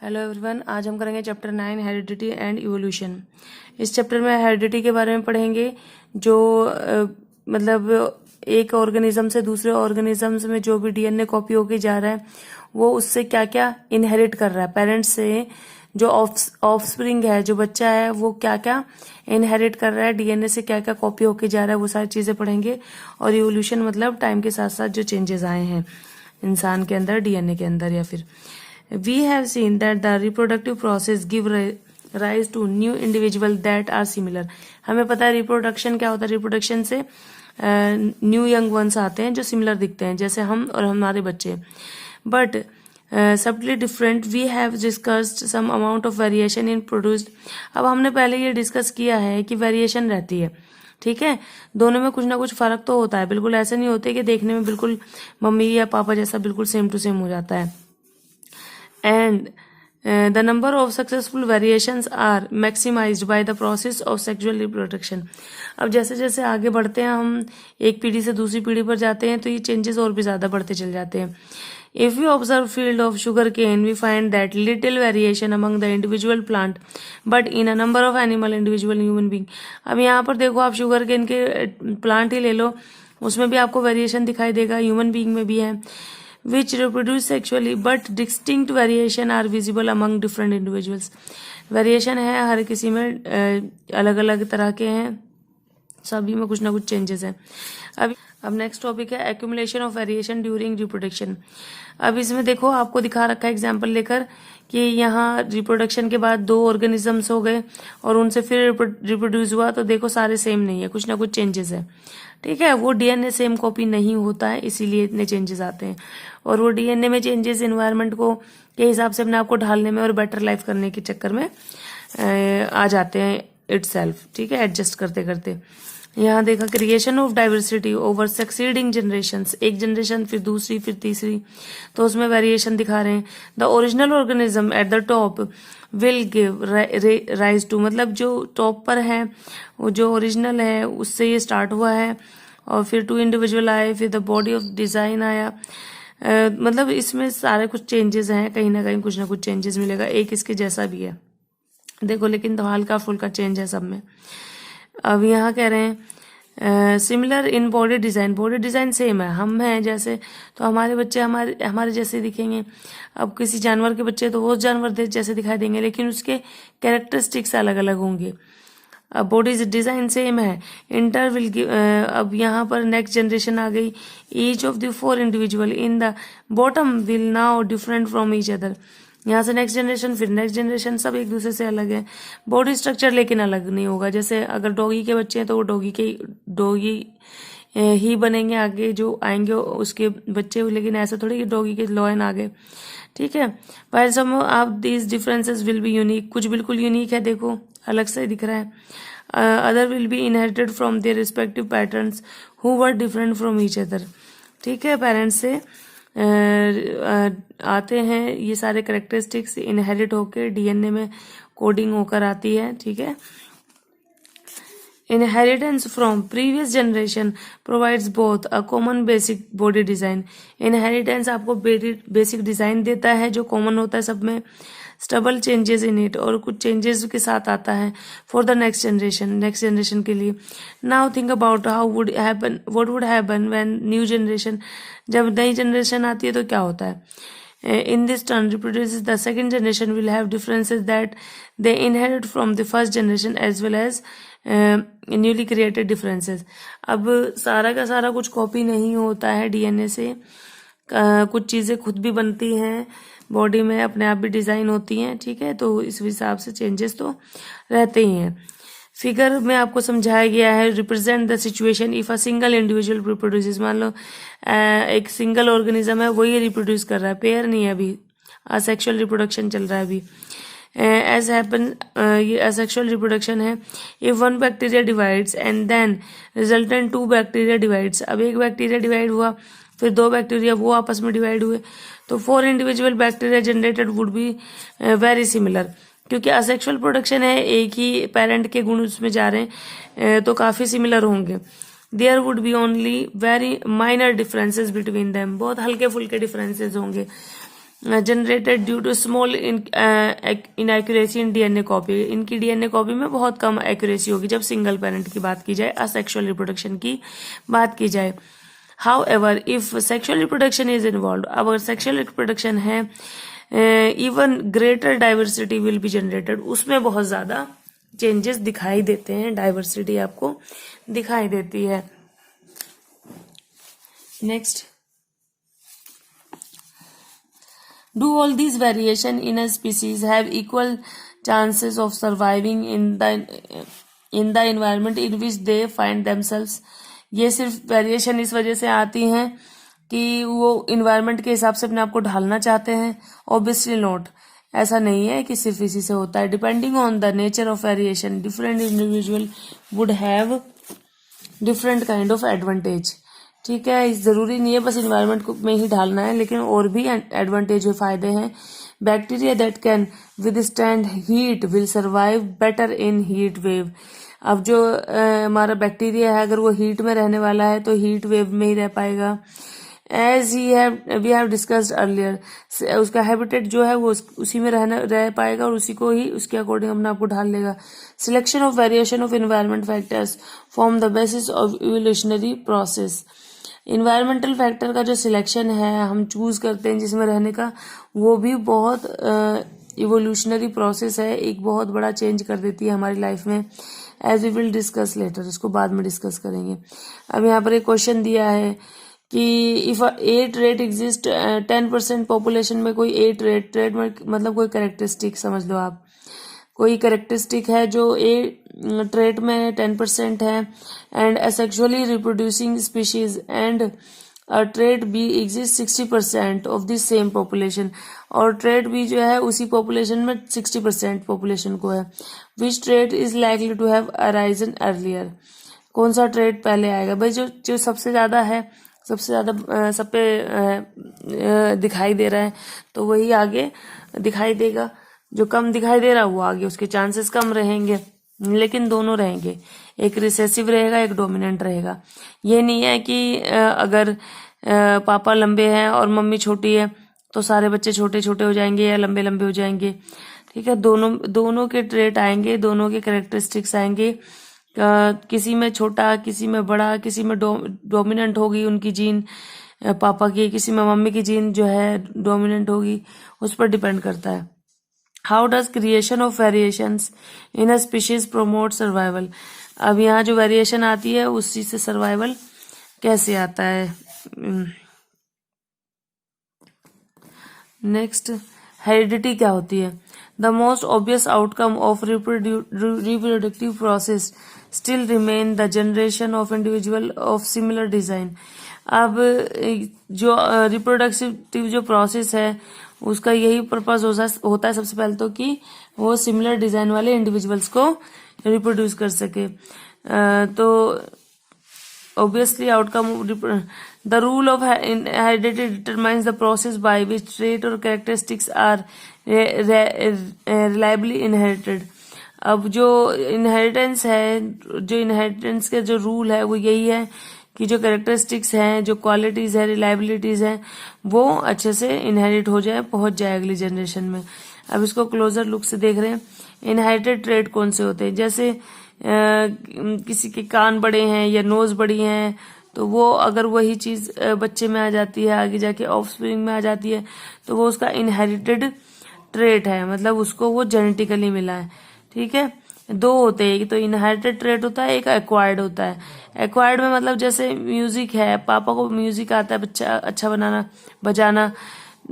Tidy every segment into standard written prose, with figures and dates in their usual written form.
Hello everyone, आज हम करेंगे चैप्टर 9 हेरिडिटी एंड इवोल्यूशन। इस चैप्टर में हेरिडिटी के बारे में पढ़ेंगे जो मतलब एक ऑर्गेनिज्म से दूसरे ऑर्गेनिज्म्स में जो भी डीएनए कॉपी होके जा रहा है वो उससे क्या क्या इनहेरिट कर रहा है। पेरेंट्स से जो ऑफस्प्रिंग है, जो बच्चा है, वो क्या क्या इनहेरिट कर रहा है, डीएनए से क्या क्या कॉपी होके जा रहा है, वो सारी चीजें पढ़ेंगे। और इवोल्यूशन मतलब टाइम के साथ साथ जो चेंजेस आए हैं इंसान के अंदर, डीएनए के अंदर या फिर We have seen that the reproductive process give rise to new individual that are similar। हमें पता है रिप्रोडक्शन क्या होता है। रिप्रोडक्शन से न्यू यंग वंस आते हैं जो सिमिलर दिखते हैं, जैसे हम और हमारे बच्चे। But subtly different. We have discussed some amount of variation in produced. अब हमने पहले ये डिस्कस किया है कि वेरिएशन रहती है, ठीक है। दोनों में कुछ ना कुछ फर्क तो होता है, बिल्कुल ऐसे नहीं होते कि देखने में बिल्कुल मम्मी या पापा जैसा बिल्कुल सेम टू सेम हो जाता है। And the number of successful variations are maximized by the process of sexual reproduction। अब जैसे जैसे आगे बढ़ते हैं हम, एक पीढ़ी से दूसरी पीढ़ी पर जाते हैं, तो ये चेंजेस और भी ज्यादा बढ़ते चले जाते हैं। If we observe field of sugar cane, we find that little variation among the individual plant, but in a number of animal, individual human being। अब यहाँ पर देखो, आप शुगर केन के प्लांट ही ले लो, उसमें भी आपको वेरिएशन दिखाई देगा, ह्यूमन बीइंग में भी है। which reproduce sexually but distinct variation are visible among different individuals। Variation है हर किसी में, अलग अलग तरह के हैं, सभी में कुछ ना कुछ चेंजेस हैं। अब नेक्स्ट टॉपिक है accumulation of variation during reproduction. अब इसमें देखो, आपको दिखा रखा है एग्जाम्पल लेकर कि यहाँ रिप्रोडक्शन के बाद दो ऑर्गेनिजम्स हो गए और उनसे फिर रिप्रोड्यूस हुआ, तो देखो सारे सेम नहीं है, कुछ ना कुछ चेंजेस है, ठीक है। वो डीएनए सेम कॉपी नहीं होता है, इसीलिए इतने चेंजेस आते हैं। और वो डीएनए में चेंजेस एनवायरनमेंट को के हिसाब से अपने आप को ढालने में और बेटर लाइफ करने के चक्कर में आ जाते हैं इटसेल्फ, ठीक है, एडजस्ट करते करते। यहाँ देखा creation of diversity over succeeding generations, एक जनरेशन फिर दूसरी फिर तीसरी, तो उसमें वेरिएशन दिखा रहे हैं। The original organism at the top will give rise to, मतलब जो टॉप पर है, वो जो ओरिजिनल है उससे ये स्टार्ट हुआ है, और फिर टू इंडिविजुअल आए, फिर द बॉडी ऑफ डिजाइन आया। मतलब इसमें सारे कुछ चेंजेस हैं, कहीं ना कहीं कुछ ना कुछ चेंजेस मिलेगा, एक इसके जैसा भी है देखो, लेकिन तो हल्का फुल्का चेंज है सब में। अब यहाँ कह रहे हैं similar in body design, body design same है, हम हैं जैसे, तो हमारे बच्चे हमारे जैसे दिखेंगे। अब किसी जानवर के बच्चे तो वो जानवर जैसे दिखाई देंगे, लेकिन उसके कैरेक्टरिस्टिक्स अलग अलग होंगे। अब बॉडी डिजाइन सेम है, इंटर विल गिव। अब यहाँ पर नेक्स्ट जनरेशन आ गई। Each of the 4 individual in the bottom will now different from each other. यहाँ से नेक्स्ट जनरेशन, फिर नेक्स्ट जनरेशन, सब एक दूसरे से अलग है। बॉडी स्ट्रक्चर लेकिन अलग नहीं होगा। जैसे अगर डॉगी के बच्चे हैं तो वो डॉगी ही बनेंगे, आगे जो आएंगे उसके बच्चे, लेकिन ऐसा थोड़ी कि डॉगी के लॉयन आ गए, ठीक है। While some of these differences will be unique, कुछ बिल्कुल यूनिक है, देखो अलग से दिख रहा है। Other will be inherited from their respective patterns who were different from each other, ठीक है। पेरेंट्स से आते हैं ये सारे करेक्टरिस्टिक्स, इनहेरिट होकर डीएनए में कोडिंग होकर आती है, ठीक है। Inheritance from previous generation provides both a common basic body design. Inheritance आपको बेसिक डिजाइन देता है जो कॉमन होता है सब में, स्टबल चेंजेस इन इट, और कुछ चेंजेस के साथ आता है फॉर द नेक्स्ट जनरेशन के लिए। Now think about how would happen, what would happen when new generation, जब नई जनरेशन आती है तो क्या होता है। In this turn reproduces the second generation will have differences that they inherit from the first generation as well as newly created differences. अब सारा का सारा कुछ कॉपी नहीं होता है डीएनए से, कुछ चीजें खुद भी बनती हैं बॉडी में, अपने आप भी डिजाइन होती हैं, ठीक है। तो इस हिसाब से चेंजेस तो रहते ही हैं। फिगर में आपको समझाया गया है, represent the situation if a single individual reproduces. मान लो एक सिंगल ऑर्गेनिज्म है, वही रिप्रोड्यूस कर रहा है, पेयर नहीं है, अभी असेक्सुअल रिप्रोडक्शन चल रहा है अभी। एज हैपन, ये असेक्सुअल रिप्रोडक्शन है। If one bacteria divides and then resultant 2 bacteria divides, अब एक बैक्टीरिया डिवाइड हुआ, फिर 2 बैक्टीरिया वो आपस में डिवाइड हुए, तो 4 individual bacteria generated would be very similar. क्योंकि असेक्सुअल प्रोडक्शन है, एक ही पेरेंट के गुण उसमें जा रहे हैं, तो काफी सिमिलर होंगे। There would be only very minor differences between them, बहुत हल्के फुल्के डिफरेंसेस होंगे। Generated due to small inaccuracy in DNA copy. इनकी डीएनए कॉपी में बहुत कम एक्यूरेसी होगी जब सिंगल पेरेंट की बात की जाए, असेक्सुअल रिप्रोडक्शन की बात की जाए। However if sexual reproduction is involve, अगर सेक्सुअल रिप्रोडक्शन है, even greater diversity will be generated, उसमें बहुत ज्यादा चेंजेस दिखाई देते हैं, डाइवर्सिटी आपको दिखाई देती है। Next, do all these variation in a species have equal chances of surviving in the environment in which they find themselves? ये सिर्फ वेरिएशन इस वजह से आती हैं कि वो इन्वायरमेंट के हिसाब से अपने आप को ढालना चाहते हैं? ऑब्वियसली नॉट, ऐसा नहीं है कि सिर्फ इसी से होता है। Depending on the nature of variation different individual would have different kind of advantage. ठीक है, जरूरी नहीं है बस इन्वायरमेंट में ही ढालना है, लेकिन और भी एडवांटेज फायदे हैं। Bacteria that can withstand heat will survive better in heat wave. अब जो हमारा बैक्टीरिया है, अगर वो हीट में रहने वाला है तो हीट वेव में ही रह पाएगा। As we have discussed earlier, उसका हैबिटेट जो है वो उसी में रह पाएगा और उसी को ही उसके अकॉर्डिंग अपने आप को ढाल लेगा। Selection of variation of environment factors form the basis of evolutionary process. Environmental factor का जो सिलेक्शन है हम चूज करते हैं जिसमें रहने का, वो भी बहुत इवोल्यूशनरी प्रोसेस है, एक बहुत बड़ा चेंज कर देती है हमारी लाइफ में। As we will discuss later, इसको बाद में डिस्कस करेंगे। अब यहाँ पर एक क्वेश्चन दिया है कि if A trait exist 10% population में, कोई ए ट्रेट में मतलब कोई कैरेक्टरिस्टिक समझ लो आप, कोई कैरेक्टरिस्टिक है जो ए ट्रेट में 10% है, and asexually reproducing species and trait B exist 60% of this same population, और ट्रेट बी जो है उसी पॉपुलेशन में 60% पॉपुलेशन को है। Which trait is likely to have arisen earlier, कौन सा ट्रेट पहले आएगा? भाई जो सबसे ज्यादा है, सबसे ज्यादा सब पे दिखाई दे रहा है तो वही आगे दिखाई देगा, जो कम दिखाई दे रहा है वो आगे, उसके चांसेस कम रहेंगे, लेकिन दोनों रहेंगे, एक रिसेसिव रहेगा एक डोमिनेंट रहेगा। ये नहीं है कि अगर पापा लंबे हैं और मम्मी छोटी है तो सारे बच्चे छोटे छोटे हो जाएंगे या लंबे लंबे हो जाएंगे। ठीक है, दोनों के ट्रेट आएंगे, दोनों के कैरेक्टरिस्टिक्स आएंगे, किसी में छोटा किसी में बड़ा, किसी में डोमिनेंट होगी उनकी जीन पापा की, किसी में मम्मी की जीन जो है डोमिनेंट होगी, उस पर डिपेंड करता है। How does creation of variations in a species promote survival. अब यहाँ जो वेरिएशन आती है उसी से सर्वाइवल कैसे आता है। नेक्स्ट, हेरिडिटी क्या होती है? The most obvious outcome of reproductive process still remain the generation of individual of similar design. अब जो रिप्रोडक्टिव जो प्रोसेस है उसका यही पर्पस होता है सबसे पहले तो कि वो सिमिलर डिजाइन वाले इंडिविजुअल्स को रिप्रोड्यूस कर सके। तो obviously outcome the rule of heredity determines the process by which trait or characteristics are reliably inherited। अब जो इनहेरिटेंस है, जो इनहेरिटेंस के जो रूल है वो यही है कि जो कैरेक्टरिस्टिक्स हैं, जो क्वालिटीज है, रिलायबिलिटीज हैं, वो अच्छे से इनहेरिट हो जाए, पहुंच जाए अगली जनरेशन में। अब इसको क्लोजर लुक से देख रहे हैं। इनहेरिटेड ट्रेट कौन से होते हैं? जैसे किसी के कान बड़े हैं या नोज बड़ी हैं तो वो अगर वही चीज बच्चे में आ जाती है, आगे जाके ऑफस्प्रिंग में आ जाती है, तो वो उसका इनहेरिटेड ट्रेट है, मतलब उसको वो जेनेटिकली मिला है। ठीक है, दो होते हैं, एक तो इनहेरिटेड ट्रेट होता है, एक एक्वायर्ड होता है। एक्वायर्ड में मतलब जैसे म्यूजिक है, पापा को म्यूजिक आता है, बच्चा अच्छा बनाना बजाना,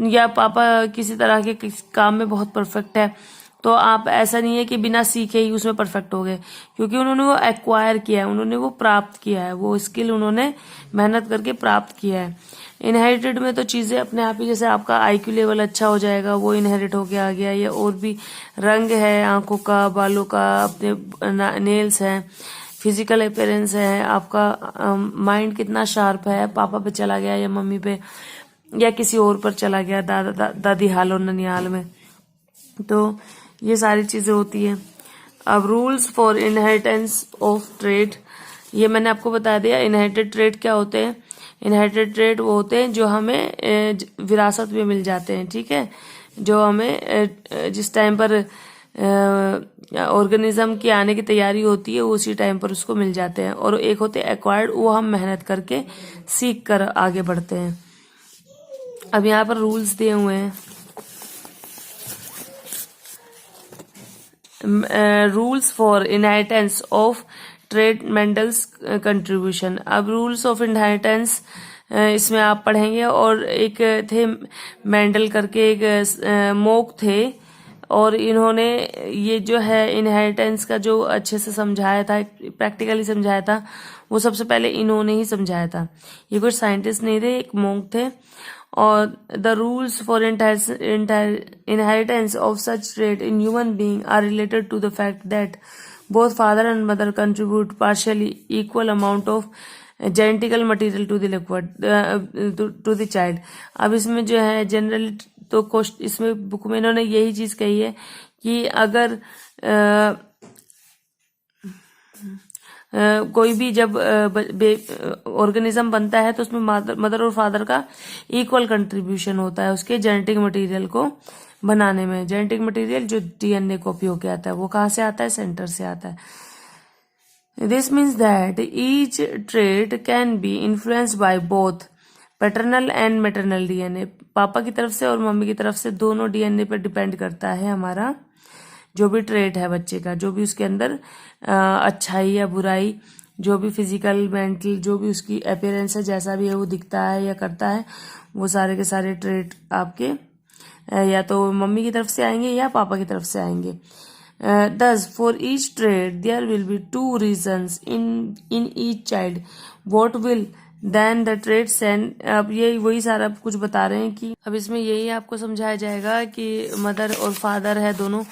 या पापा किसी तरह के काम में बहुत परफेक्ट है, तो आप ऐसा नहीं है कि बिना सीखे ही उसमें परफेक्ट हो गए, क्योंकि उन्होंने वो एक्वायर किया है, उन्होंने वो प्राप्त किया है, वो स्किल उन्होंने मेहनत करके प्राप्त किया है। इनहेरिटेड में तो चीजें अपने आप ही, जैसे आपका आईक्यू लेवल अच्छा हो जाएगा, वो इनहेरिट होके आ गया, या और भी रंग है आंखों का, बालों का, अपने नेल्स है, फिजिकल अपीयरेंस है, आपका माइंड कितना शार्प है, पापा पे चला गया या मम्मी पे या किसी और पर चला गया, दादी हाल और ननिहाल में, तो ये सारी चीजें होती है। अब rules for inheritance of trait, ये मैंने आपको बता दिया। इनहेरिटेड ट्रेट क्या होते हैं? इनहेरिटेड ट्रेट वो होते हैं जो हमें विरासत में मिल जाते हैं, ठीक है, जो हमें जिस टाइम पर ऑर्गेनिज्म की आने की तैयारी होती है उसी टाइम पर उसको मिल जाते हैं। और एक होते हैं एक्वायर्ड, वो हम मेहनत करके सीख कर आगे बढ़ते हैं। अब यहाँ पर रूल्स दिए हुए हैं, rules for inheritance of trade Mendel's contribution. अब रूल्स ऑफ इनहेरिटेंस इसमें आप पढ़ेंगे। और एक थे मेंडल करके एक मोक थे, और इन्होंने ये जो है इनहेरिटेंस का जो अच्छे से समझाया था, प्रैक्टिकली समझाया था, वो सबसे पहले इन्होंने ही समझाया था। ये कुछ साइंटिस्ट नहीं थे, एक मोंक थे। और the rules for inheritance of such trait in human being are related to the fact that both father and mother contribute partially equal amount of genetical material to the liquid to the child। अब इसमें जो है general तो इसमें book में इन्होंने यही चीज कही है कि अगर कोई भी जब ऑर्गेनिज्म बनता है तो उसमें मदर और फादर का इक्वल कंट्रीब्यूशन होता है उसके जेनेटिक मटेरियल को बनाने में। जेनेटिक मटेरियल जो डीएनए को उपयोग किया जाता है वो कहाँ से आता है? सेंटर से आता है। This means that each trait can be influenced by both paternal and maternal DNA. पापा की तरफ से और मम्मी की तरफ से दोनों डीएनए पर डिपेंड करता है हमारा जो भी ट्रेट है बच्चे का, जो भी उसके अंदर अच्छाई या बुराई, जो भी फिजिकल मेंटल जो भी उसकी अपीयरेंस है, जैसा भी है वो दिखता है या करता है, वो सारे के सारे ट्रेट आपके या तो मम्मी की तरफ से आएंगे या पापा की तरफ से आएंगे। Thus for each trait there will be two reasons in each child what will then the trait send। अब ये वही सारा कुछ बता रहे हैं कि अब इसमें यही आपको समझाया जाएगा कि मदर और फादर है दोनों,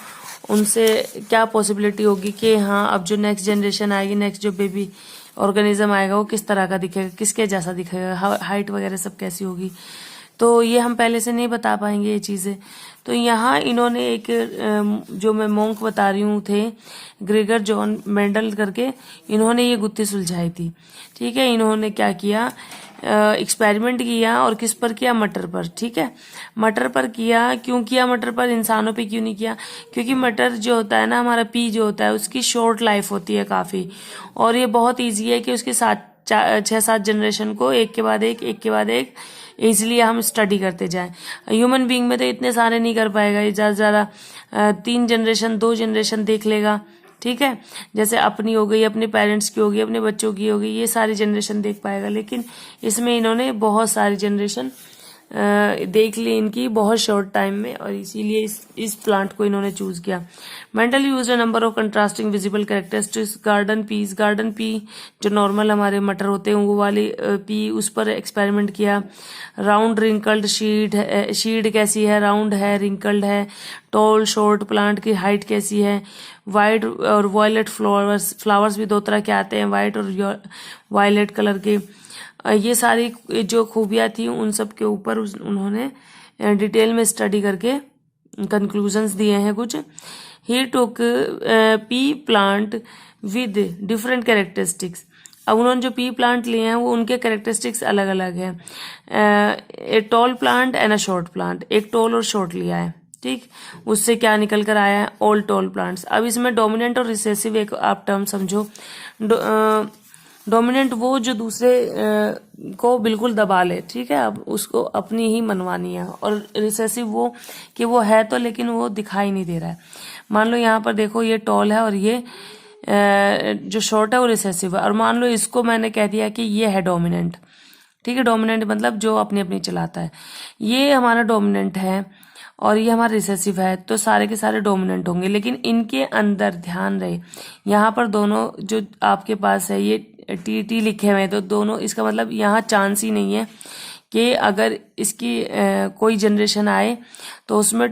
उनसे क्या पॉसिबिलिटी होगी कि हाँ अब जो नेक्स्ट जनरेशन आएगी, नेक्स्ट जो बेबी ऑर्गेनिज्म आएगा वो किस तरह का दिखेगा, किसके जैसा दिखेगा, हाइट वगैरह सब कैसी होगी। तो ये हम पहले से नहीं बता पाएंगे ये चीजें। तो यहाँ इन्होंने एक जो मैं मोंक बता रही हूँ थे ग्रेगर जॉन मेंडल करके, इन्होंने ये गुत्थी सुलझाई थी, ठीक है। इन्होंने क्या किया, एक्सपेरिमेंट किया, और किस पर किया? मटर पर, ठीक है। मटर पर किया। क्यों किया मटर पर, इंसानों पे क्यों नहीं किया? क्योंकि मटर जो होता है ना, हमारा पी जो होता है, उसकी शॉर्ट लाइफ होती है काफी, और ये बहुत ईजी है कि उसके 6-7 जनरेशन को एक के बाद एक इसलिए हम स्टडी करते जाएं। ह्यूमन बीइंग में तो इतने सारे नहीं कर पाएगा, ये ज्यादा से ज्यादा 3 जनरेशन 2 जनरेशन देख लेगा, ठीक है। जैसे अपनी हो गई, अपने पेरेंट्स की होगी, अपने बच्चों की होगी, ये सारी जनरेशन देख पाएगा। लेकिन इसमें इन्होंने बहुत सारी जनरेशन देख ली इनकी बहुत शॉर्ट टाइम में, और इसीलिए इस प्लांट को इन्होंने चूज किया। Mental use a number of contrasting visible characteristics garden pea जो नॉर्मल हमारे मटर होते हैं वो वाली पी, उस पर एक्सपेरिमेंट किया। राउंड रिंकल्ड शीड कैसी है, राउंड है, रिंकल्ड है। टॉल शॉर्ट प्लांट की हाइट कैसी है। वाइट और वायलेट फ्लावर्स भी 2 तरह के आते हैं, वाइट और वायलेट कलर के। ये सारी जो खूबियां थी उन सब के ऊपर उन्होंने डिटेल में स्टडी करके कंक्लूजन्स दिए हैं कुछ। He took pea plant with different characteristics. अब उन्होंने जो पी प्लांट लिए हैं वो उनके कैरेक्टरिस्टिक्स अलग अलग हैं। A tall plant and a short plant, एक टॉल और शॉर्ट लिया है, ठीक। उससे क्या निकल कर आया है? All tall plants. अब इसमें डोमिनेंट और रिसेसिव एक आप टर्म समझो। डोमिनेंट वो जो दूसरे को बिल्कुल दबा ले, ठीक है, अब उसको अपनी ही मनवानी है। और रिसेसिव वो कि वो है तो लेकिन वो दिखाई नहीं दे रहा है। मान लो यहाँ पर देखो ये टॉल है और ये जो शॉर्ट है वो रिसेसिव है, और मान लो इसको मैंने कह दिया कि ये है डोमिनेंट, ठीक है। डोमिनेंट मतलब जो अपनी अपनी चलाता है, ये हमारा डोमिनेंट है और ये हमारा रिसेसिव है, तो सारे के सारे डोमिनेंट होंगे। लेकिन इनके अंदर ध्यान रहे, यहाँ पर दोनों जो आपके पास है ये टी लिखे हुए हैं, तो दोनों, इसका मतलब यहाँ चांस ही नहीं है कि अगर इसकी कोई जनरेशन आए तो उसमें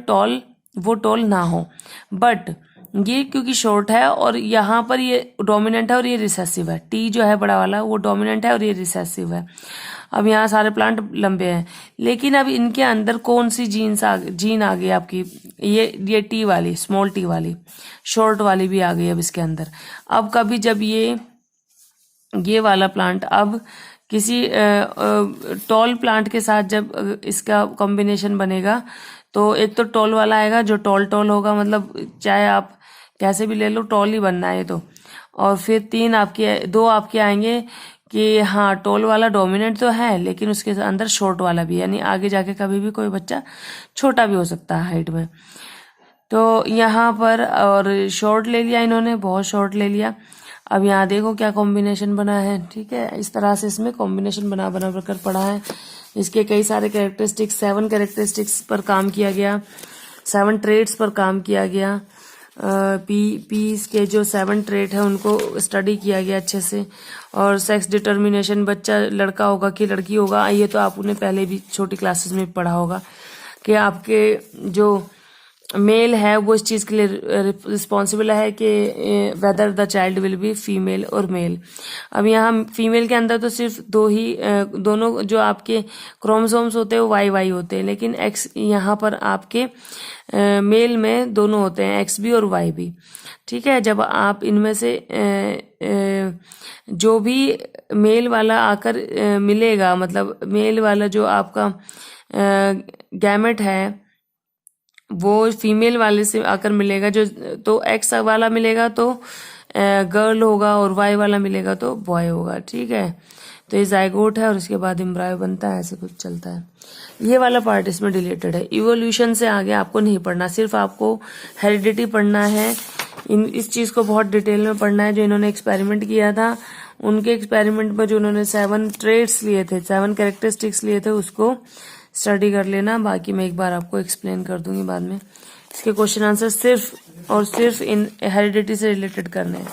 वो टॉल ना हो। बट ये क्योंकि शॉर्ट है और यहाँ पर ये डोमिनेंट है और ये रिसेसिव है, टी जो है बड़ा वाला वो डोमिनेंट है और ये रिसेसिव है। अब यहाँ सारे प्लांट लंबे हैं, लेकिन अब इनके अंदर कौन सी जीन आ गई आपकी? ये टी वाली, स्मॉल टी वाली, शॉर्ट वाली भी आ गई अब इसके अंदर। अब कभी जब ये वाला प्लांट अब किसी टॉल प्लांट के साथ जब इसका कॉम्बिनेशन बनेगा तो एक तो टॉल वाला आएगा जो टॉल टॉल होगा, मतलब चाहे आप कैसे भी ले लो टॉल ही बनना है तो। और फिर दो आपके आएंगे कि हाँ टॉल वाला डोमिनेंट तो है लेकिन उसके अंदर शॉर्ट वाला भी है, यानी आगे जाके कभी भी कोई बच्चा छोटा भी हो सकता है हाइट में। तो यहाँ पर और शॉर्ट ले लिया इन्होंने, बहुत शॉर्ट ले लिया। अब यहाँ देखो क्या कॉम्बिनेशन बना है, ठीक है। इस तरह से इसमें कॉम्बिनेशन बना बना कर पड़ा है। इसके कई सारे कैरेक्टरिस्टिक्स, 7 कैरेक्टरिस्टिक्स पर काम किया गया, 7 ट्रेड्स पर काम किया गया। पीस के जो 7 ट्रेड है उनको स्टडी किया गया अच्छे से। और सेक्स डिटर्मिनेशन, बच्चा लड़का होगा कि लड़की होगा, ये तो आपने पहले भी छोटी क्लासेस में पढ़ा होगा कि आपके जो मेल है वो इस चीज़ के लिए रिस्पॉन्सिबल है कि whether the child will be female और मेल। अब यहाँ फीमेल के अंदर तो सिर्फ दोनों जो आपके क्रोमोसोम्स होते हैं वो वाई वाई होते हैं, लेकिन एक्स यहाँ पर आपके मेल में दोनों होते हैं, एक्स बी और वाई बी, ठीक है। जब आप इनमें से जो भी मेल वाला आकर मिलेगा, मतलब मेल वाला जो आपका गैमेट है वो फीमेल वाले से आकर मिलेगा, जो तो एक्स वाला मिलेगा तो गर्ल होगा और वाई वाला मिलेगा तो बॉय होगा, ठीक है। तो ये जाइगोट है और इसके बाद एम्ब्रायो बनता है, ऐसे कुछ चलता है। ये वाला पार्ट इसमें डिलीटेड है। इवोल्यूशन से आगे आपको नहीं पढ़ना, सिर्फ आपको हेरिडिटी पढ़ना है। इस चीज़ को बहुत डिटेल में पढ़ना है। जो इन्होंने एक्सपेरिमेंट किया था, उनके एक्सपेरिमेंट में जो उन्होंने 7 ट्रेट्स लिए थे, 7 कैरेक्टरिस्टिक्स लिए थे, उसको स्टडी कर लेना। बाकी मैं एक बार आपको एक्सप्लेन कर दूंगी बाद में। इसके क्वेश्चन आंसर सिर्फ और सिर्फ इन हेरिडिटी से रिलेटेड करने हैं।